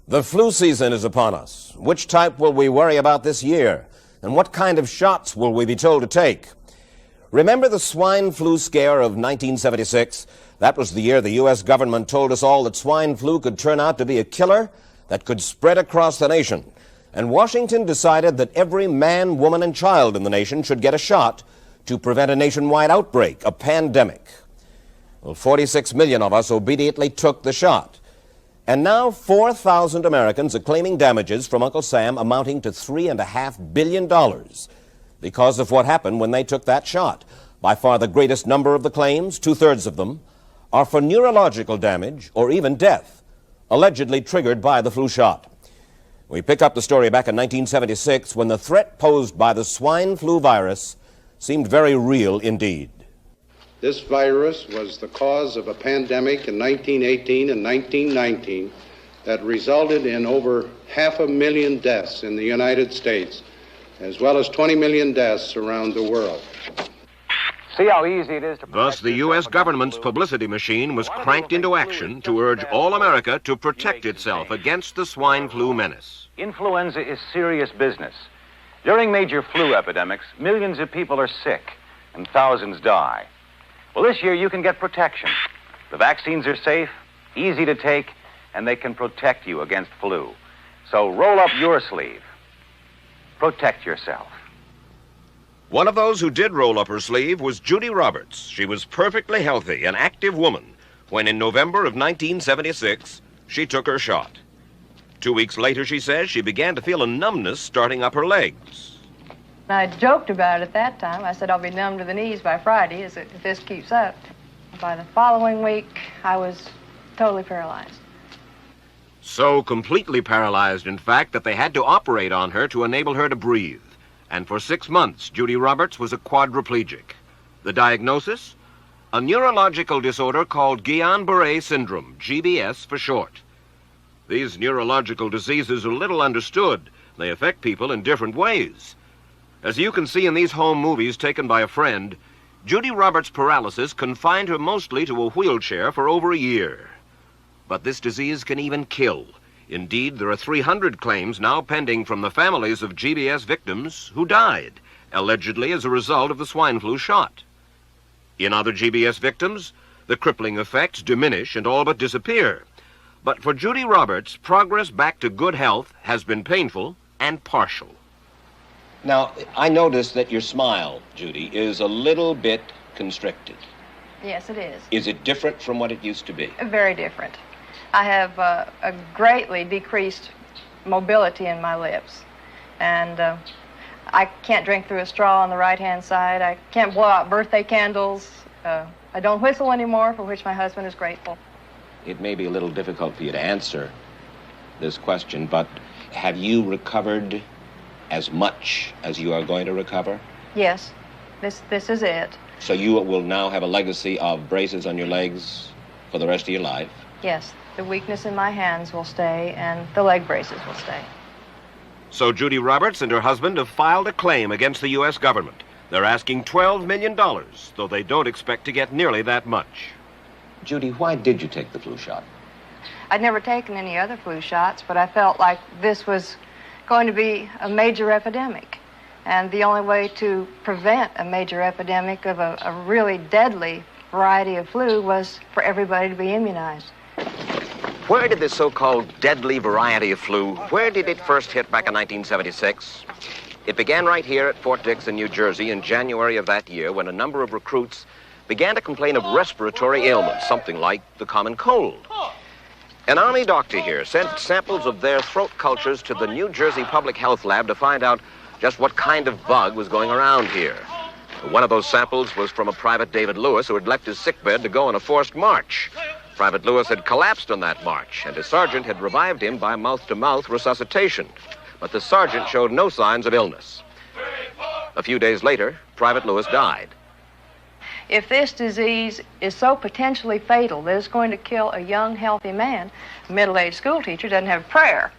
The flu season is upon us. Which type will we worry about this year? And what kind of shots will we be told to take? Remember the swine flu scare of 1976? That was the year the U.S. government told us all that swine flu could turn out to be a killer that could spread across the nation. And Washington decided that every man, woman, and child in the nation should get a shot to prevent a nationwide outbreak, a pandemic. Well, 46 million of us obediently took the shot. And now 4,000 Americans are claiming damages from Uncle Sam amounting to $3.5 billion because of what happened when they took that shot. By far the greatest number of the claims, 2/3 of them, are for neurological damage or even death, allegedly triggered by the flu shot. We pick up the story back in 1976 when the threat posed by the swine flu virus seemed very real indeed. This virus was the cause of a pandemic in 1918 and 1919 that resulted in over 500,000 deaths in the United States, as well as 20 million deaths around the world. See how easy it is to Thus, the U.S. government's publicity machine was cranked into action to urge all America to protect itself against the swine flu menace. Influenza is serious business. During major flu epidemics, millions of people are sick and thousands die. Well, this year you can get protection. The vaccines are safe, easy to take, and they can protect you against flu. So roll up your sleeve. Protect yourself. One of those who did roll up her sleeve was Judy Roberts. She was perfectly healthy, an active woman, when in November of 1976, she took her shot. 2 weeks later, she says, she began to feel a numbness starting up her legs. I joked about it at that time. I said I'll be numb to the knees by Friday if this keeps up. By the following week, I was totally paralyzed. So completely paralyzed, in fact, that they had to operate on her to enable her to breathe. And for 6 months, Judy Roberts was a quadriplegic. The diagnosis? A neurological disorder called Guillain-Barré syndrome, GBS for short. These neurological diseases are little understood. They affect people in different ways. As you can see in these home movies taken by a friend, Judy Roberts' paralysis confined her mostly to a wheelchair for over a year. But this disease can even kill. Indeed, there are 300 claims now pending from the families of GBS victims who died, allegedly as a result of the swine flu shot. In other GBS victims, the crippling effects diminish and all but disappear. But for Judy Roberts, progress back to good health has been painful and partial. Now, I noticed that your smile, Judy, is a little bit constricted. Yes, it is. Is it different from what it used to be? Very different. I have a greatly decreased mobility in my lips. And I can't drink through a straw on the right-hand side. I can't blow out birthday candles. I don't whistle anymore, for which my husband is grateful. It may be a little difficult for you to answer this question, but have you recovered as much as you are going to recover? Yes, this is it. So you will now have a legacy of braces on your legs for the rest of your life? Yes, the weakness in my hands will stay, and the leg braces will stay. So Judy Roberts and her husband have filed a claim against the U.S. government. They're asking $12 million, though they don't expect to get nearly that much. Judy, why did you take the flu shot? I'd never taken any other flu shots, but I felt like this was going to be a major epidemic. And the only way to prevent a major epidemic of a really deadly variety of flu was for everybody to be immunized. Where did this so-called deadly variety of flu, where did it first hit back in 1976? It began right here at Fort Dix in New Jersey in January of that year when a number of recruits began to complain of respiratory ailments, something like the common cold. An Army doctor here sent samples of their throat cultures to the New Jersey Public Health Lab to find out just what kind of bug was going around here. One of those samples was from a Private David Lewis who had left his sickbed to go on a forced march. Private Lewis had collapsed on that march, and his sergeant had revived him by mouth-to-mouth resuscitation. But the sergeant showed no signs of illness. A few days later, Private Lewis died. If this disease is so potentially fatal that it's going to kill a young, healthy man, a middle-aged school teacher doesn't have a prayer.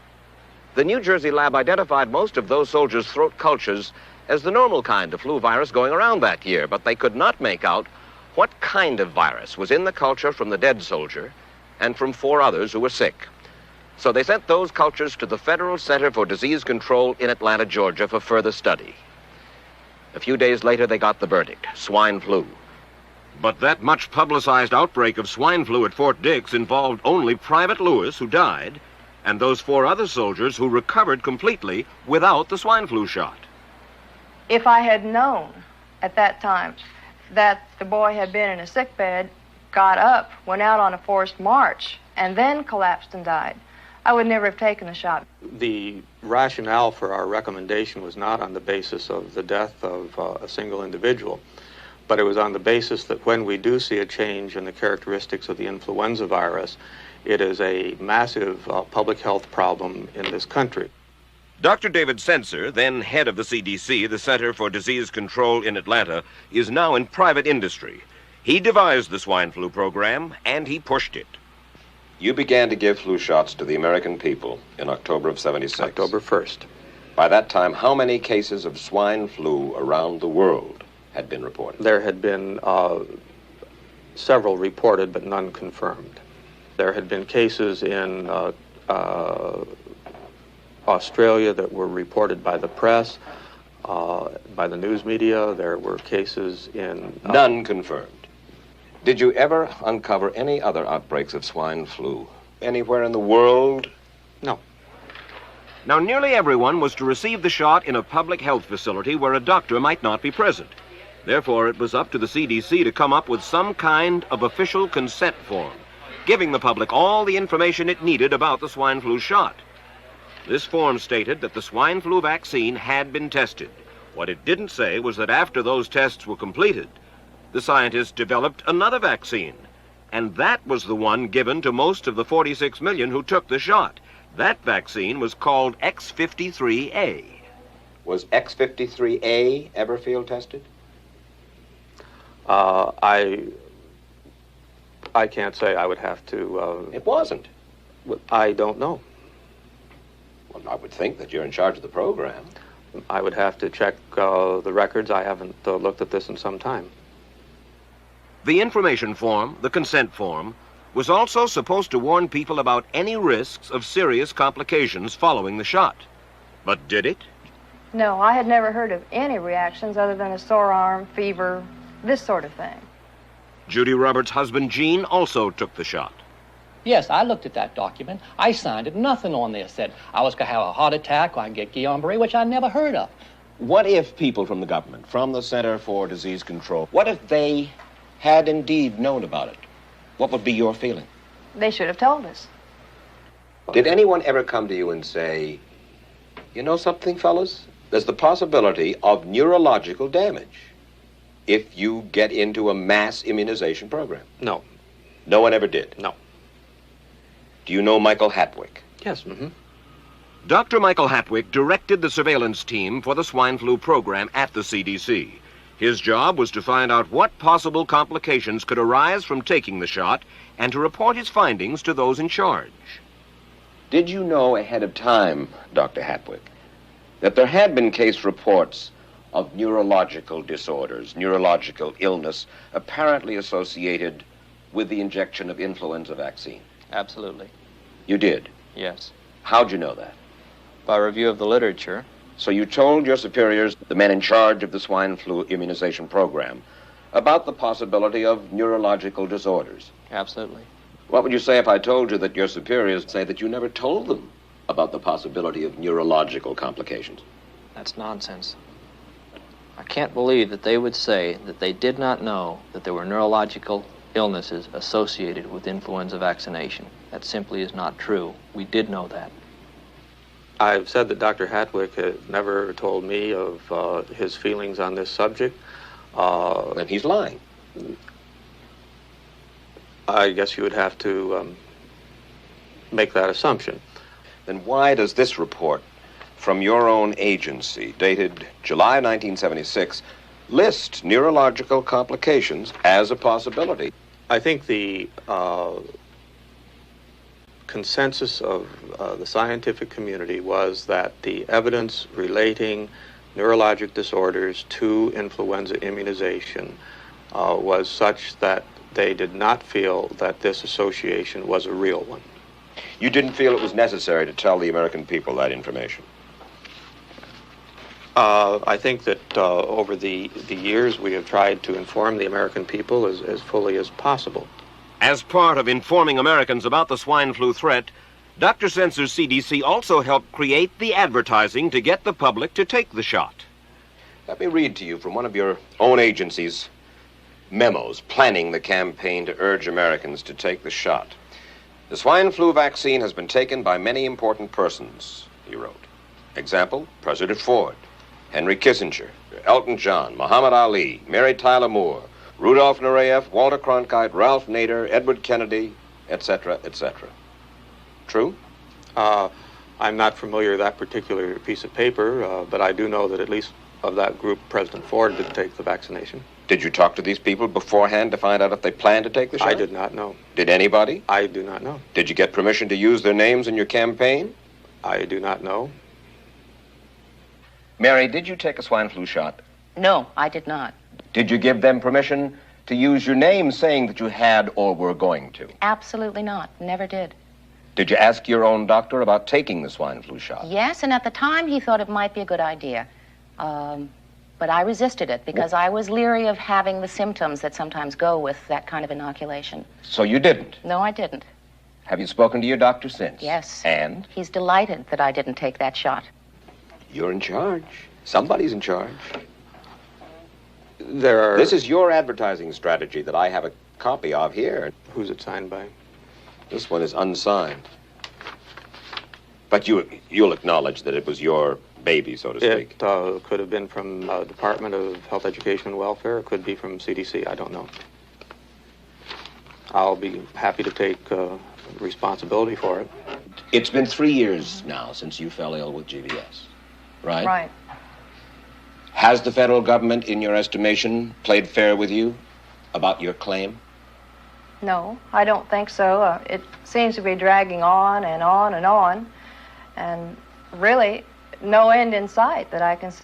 The New Jersey lab identified most of those soldiers' throat cultures as the normal kind of flu virus going around that year, but they could not make out what kind of virus was in the culture from the dead soldier and from 4 others who were sick. So they sent those cultures to the Federal Center for Disease Control in Atlanta, Georgia for further study. A few days later, they got the verdict: swine flu. But that much publicized outbreak of swine flu at Fort Dix involved only Private Lewis, who died, and those 4 other soldiers who recovered completely without the swine flu shot. If I had known at that time that the boy had been in a sick bed, got up, went out on a forced march, and then collapsed and died, I would never have taken the shot. The rationale for our recommendation was not on the basis of the death of a single individual, but it was on the basis that when we do see a change in the characteristics of the influenza virus, it is a massive public health problem in this country. Dr. David Senser, then head of the CDC, the Center for Disease Control in Atlanta, is now in private industry. He devised the swine flu program, and he pushed it. You began to give flu shots to the American people in October of '76. October 1st. By that time, how many cases of swine flu around the world had been reported? There had been several reported, but none confirmed. There had been cases in Australia that were reported by the press, by the news media. There were cases in... None confirmed. Did you ever uncover any other outbreaks of swine flu anywhere in the world? No. Now, nearly everyone was to receive the shot in a public health facility where a doctor might not be present. Therefore, it was up to the CDC to come up with some kind of official consent form, giving the public all the information it needed about the swine flu shot. This form stated that the swine flu vaccine had been tested. What it didn't say was that after those tests were completed, the scientists developed another vaccine, and that was the one given to most of the 46 million who took the shot. That vaccine was called X53A. Was X53A ever field tested? I can't say. I would have to... It wasn't. I don't know. Well, I would think that you're in charge of the program. I would have to check the records. I haven't looked at this in some time. The information form, the consent form, was also supposed to warn people about any risks of serious complications following the shot. But did it? No, I had never heard of any reactions other than a sore arm, fever, this sort of thing. Judy Roberts' husband, Gene, also took the shot. Yes, I looked at that document. I signed it. Nothing on there said I was going to have a heart attack or I get Guillain-Barré, which I never heard of. What if people from the government, from the Center for Disease Control, what if they had indeed known about it? What would be your feeling? They should have told us. Did anyone ever come to you and say, you know something, fellas? There's the possibility of neurological damage if you get into a mass immunization program? No. No one ever did? No. Do you know Michael Hatwick? Yes. Mm-hmm. Dr. Michael Hatwick directed the surveillance team for the swine flu program at the CDC. His job was to find out what possible complications could arise from taking the shot and to report his findings to those in charge. Did you know ahead of time, Dr. Hatwick, that there had been case reports of neurological disorders, neurological illness, apparently associated with the injection of influenza vaccine? Absolutely. You did? Yes. How'd you know that? By review of the literature. So you told your superiors, the men in charge of the swine flu immunization program, about the possibility of neurological disorders? Absolutely. What would you say if I told you that your superiors say that you never told them about the possibility of neurological complications? That's nonsense. I can't believe that they would say that they did not know that there were neurological illnesses associated with influenza vaccination. That simply is not true. We did know that. I've said that Dr. Hatwick had never told me of his feelings on this subject. Then he's lying. I guess you would have to make that assumption. Then why does this report from your own agency, dated July 1976, list neurological complications as a possibility? I think the consensus of the scientific community was that the evidence relating neurologic disorders to influenza immunization was such that they did not feel that this association was a real one. You didn't feel it was necessary to tell the American people that information? I think that over the years we have tried to inform the American people as fully as possible. As part of informing Americans about the swine flu threat, Dr. Sensor's CDC also helped create the advertising to get the public to take the shot. Let me read to you from one of your own agency's memos planning the campaign to urge Americans to take the shot. The swine flu vaccine has been taken by many important persons, he wrote. Example, President Ford, Henry Kissinger, Elton John, Muhammad Ali, Mary Tyler Moore, Rudolph Nureyev, Walter Cronkite, Ralph Nader, Edward Kennedy, etc., etc. True? I'm not familiar with that particular piece of paper, but I do know that at least of that group, President Ford did take the vaccination. Did you talk to these people beforehand to find out if they planned to take the shot? I did not know. Did anybody? I do not know. Did you get permission to use their names in your campaign? I do not know. Mary, did you take a swine flu shot? No, I did not. Did you give them permission to use your name saying that you had or were going to? Absolutely not. Never did. Did you ask your own doctor about taking the swine flu shot? Yes, and at the time he thought it might be a good idea. But I resisted it because I was leery of having the symptoms that sometimes go with that kind of inoculation. So you didn't? No, I didn't. Have you spoken to your doctor since? Yes. And? He's delighted that I didn't take that shot. You're in charge. Somebody's in charge. There are... This is your advertising strategy that I have a copy of here. Who's it signed by? This one is unsigned. But you'll acknowledge that it was your baby, so to speak. It could have been from Department of Health, Education, and Welfare. It could be from CDC. I don't know. I'll be happy to take responsibility for it. It's been 3 years now since you fell ill with GBS, right? Right. Has the federal government, in your estimation, played fair with you about your claim? No, I don't think so. It seems to be dragging on and on and on, and really no end in sight that I can see.